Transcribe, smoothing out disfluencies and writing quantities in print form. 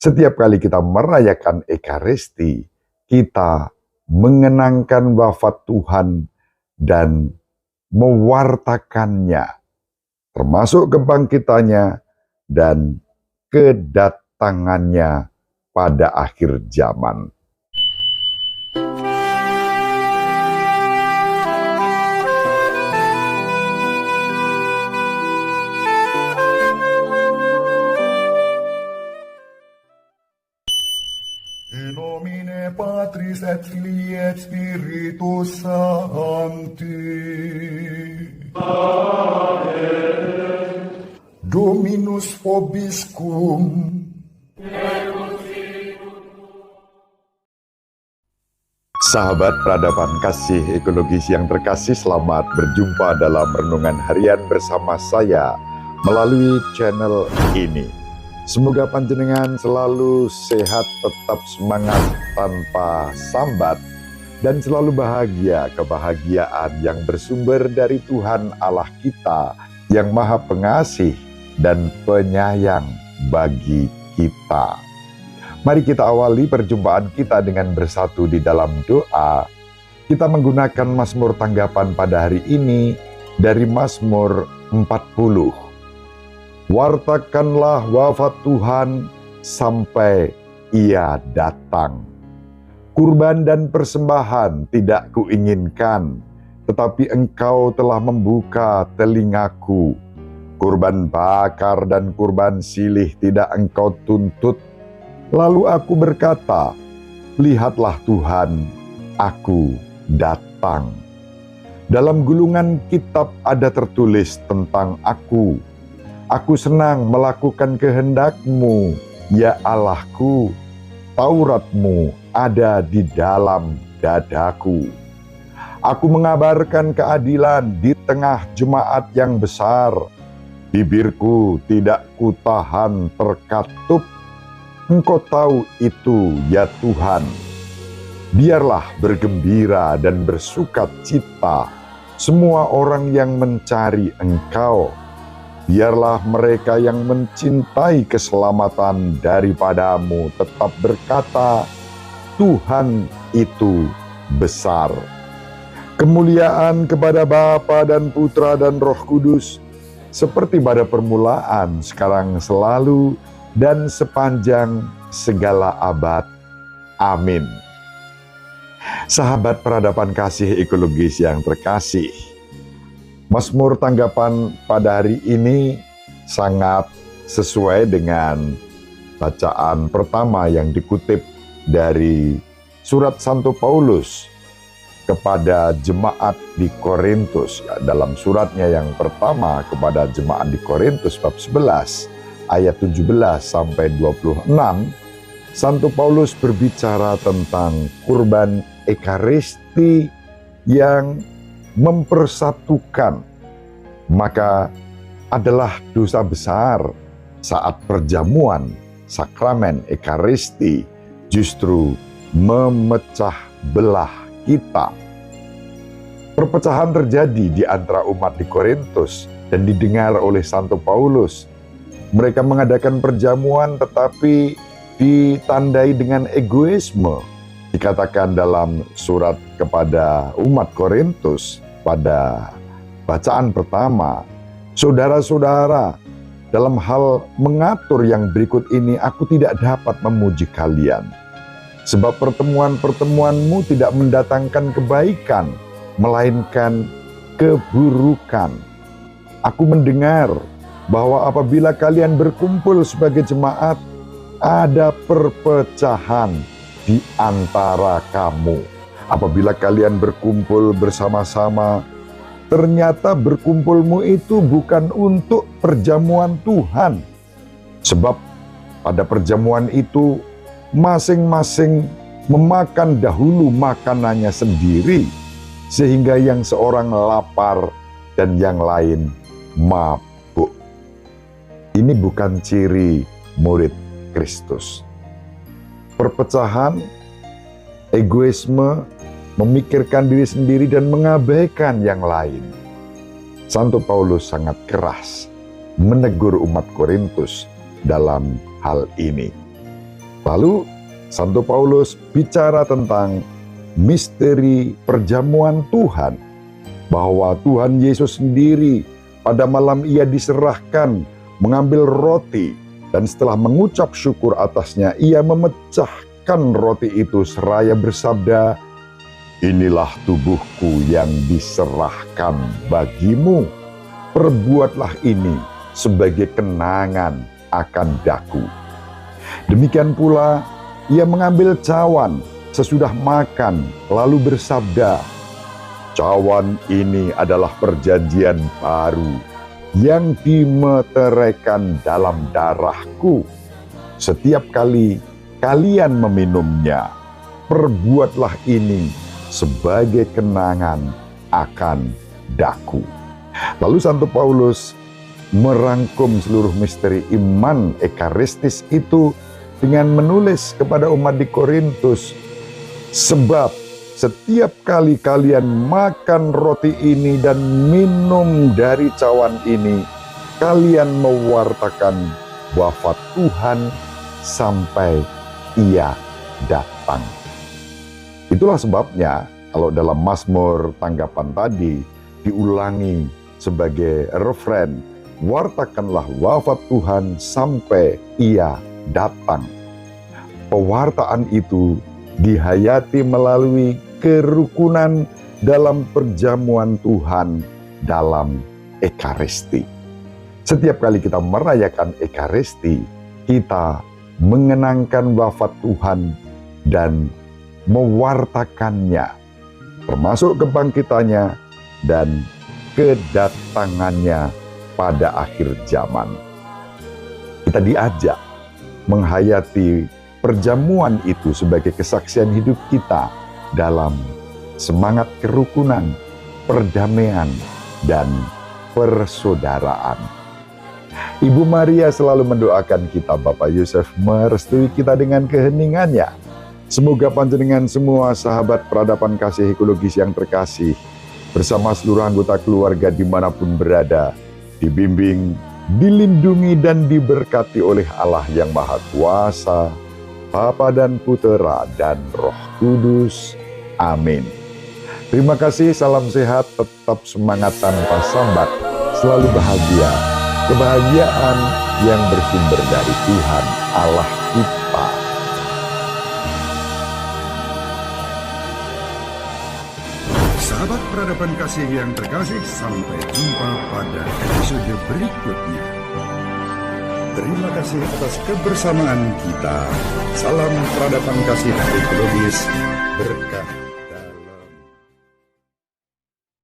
Setiap kali kita merayakan Ekaristi, kita mengenangkan wafat Tuhan dan mewartakannya, termasuk kebangkitannya dan kedatangannya pada akhir zaman. In nomine Patris et Filii et Spiritus Sancti. Amen. Dominus vobiscum. Sahabat peradaban kasih ekologis yang terkasih, selamat berjumpa dalam renungan harian bersama saya melalui channel ini. Semoga panjenengan selalu sehat, tetap semangat tanpa sambat, dan selalu bahagia, kebahagiaan yang bersumber dari Tuhan Allah kita yang Maha Pengasih dan Penyayang bagi kita. Mari kita awali perjumpaan kita dengan bersatu di dalam doa. Kita menggunakan Mazmur tanggapan pada hari ini dari Mazmur 40. Wartakanlah wafat Tuhan sampai Ia datang. Kurban dan persembahan tidak kuinginkan, tetapi Engkau telah membuka telingaku. Kurban bakar dan kurban silih tidak Engkau tuntut. Lalu aku berkata, lihatlah Tuhan, aku datang. Dalam gulungan kitab ada tertulis tentang aku. Aku senang melakukan kehendak-Mu, ya Allahku. Taurat-Mu ada di dalam dadaku. Aku mengabarkan keadilan di tengah jemaat yang besar. Bibirku tidak kutahan terkatup. Engkau tahu itu, ya Tuhan. Biarlah bergembira dan bersukacita semua orang yang mencari Engkau. Biarlah mereka yang mencintai keselamatan daripada-Mu tetap berkata, Tuhan itu besar. Kemuliaan kepada Bapa dan Putra dan Roh Kudus, seperti pada permulaan, sekarang, selalu, dan sepanjang segala abad. Amin. Sahabat peradaban kasih ekologis yang terkasih, Mazmur tanggapan pada hari ini sangat sesuai dengan bacaan pertama yang dikutip dari surat Santo Paulus kepada jemaat di Korintus. Dalam suratnya yang pertama kepada jemaat di Korintus bab 11 ayat 17 sampai 26, Santo Paulus berbicara tentang kurban Ekaristi yang mempersatukan. Maka adalah dosa besar saat perjamuan sakramen Ekaristi justru memecah belah kita. Perpecahan terjadi di antara umat di Korintus dan didengar oleh Santo Paulus. Mereka mengadakan perjamuan tetapi ditandai dengan egoisme. Dikatakan dalam surat kepada umat Korintus pada bacaan pertama, saudara-saudara, dalam hal mengatur yang berikut ini aku tidak dapat memuji kalian. Sebab pertemuan-pertemuanmu tidak mendatangkan kebaikan, melainkan keburukan. Aku mendengar bahwa apabila kalian berkumpul sebagai jemaat, ada perpecahan di antara kamu. Apabila kalian berkumpul bersama-sama, ternyata berkumpulmu itu bukan untuk perjamuan Tuhan. Sebab pada perjamuan itu masing-masing memakan dahulu makanannya sendiri, sehingga yang seorang lapar dan yang lain mabuk. Ini bukan ciri murid Kristus. Perpecahan, egoisme, memikirkan diri sendiri dan mengabaikan yang lain. Santo Paulus sangat keras menegur umat Korintus dalam hal ini. Lalu Santo Paulus bicara tentang misteri perjamuan Tuhan, bahwa Tuhan Yesus sendiri pada malam ia diserahkan mengambil roti, dan setelah mengucap syukur atasnya, ia memecahkan roti itu seraya bersabda, "Inilah tubuhku yang diserahkan bagimu. Perbuatlah ini sebagai kenangan akan daku." Demikian pula ia mengambil cawan sesudah makan, lalu bersabda, "Cawan ini adalah perjanjian baru yang dimeteraikan dalam darahku. Setiap kali kalian meminumnya, perbuatlah ini sebagai kenangan akan daku." Lalu Santo Paulus merangkum seluruh misteri iman ekaristis itu dengan menulis kepada umat di Korintus, "Sebab setiap kali kalian makan roti ini dan minum dari cawan ini, kalian mewartakan wafat Tuhan sampai Ia datang." Itulah sebabnya kalau dalam Mazmur tanggapan tadi diulangi sebagai refren, "Wartakanlah wafat Tuhan sampai Ia datang." Pewartaan itu dihayati melalui kerukunan dalam perjamuan Tuhan dalam Ekaristi. Setiap kali kita merayakan Ekaristi, kita mengenangkan wafat Tuhan dan mewartakannya, termasuk kebangkitannya dan kedatangannya pada akhir zaman. Kita diajak menghayati perjamuan itu sebagai kesaksian hidup kita dalam semangat kerukunan, perdamaian, dan persaudaraan. Ibu Maria selalu mendoakan kita, Bapak Yusuf merestui kita dengan keheningannya. Semoga panjenengan semua sahabat peradaban kasih ekologis yang terkasih, bersama seluruh anggota keluarga dimanapun berada, dibimbing, dilindungi, dan diberkati oleh Allah yang Maha Kuasa, Bapa dan Putera dan Roh Kudus. Amin. Terima kasih, salam sehat, tetap semangat tanpa sambat, selalu bahagia. Kebahagiaan yang bersumber dari Tuhan Allah kita. Sahabat peradaban kasih yang terkasih, sampai jumpa pada episode berikutnya. Terima kasih atas kebersamaan kita. Salam peradaban kasih ekologis berkah.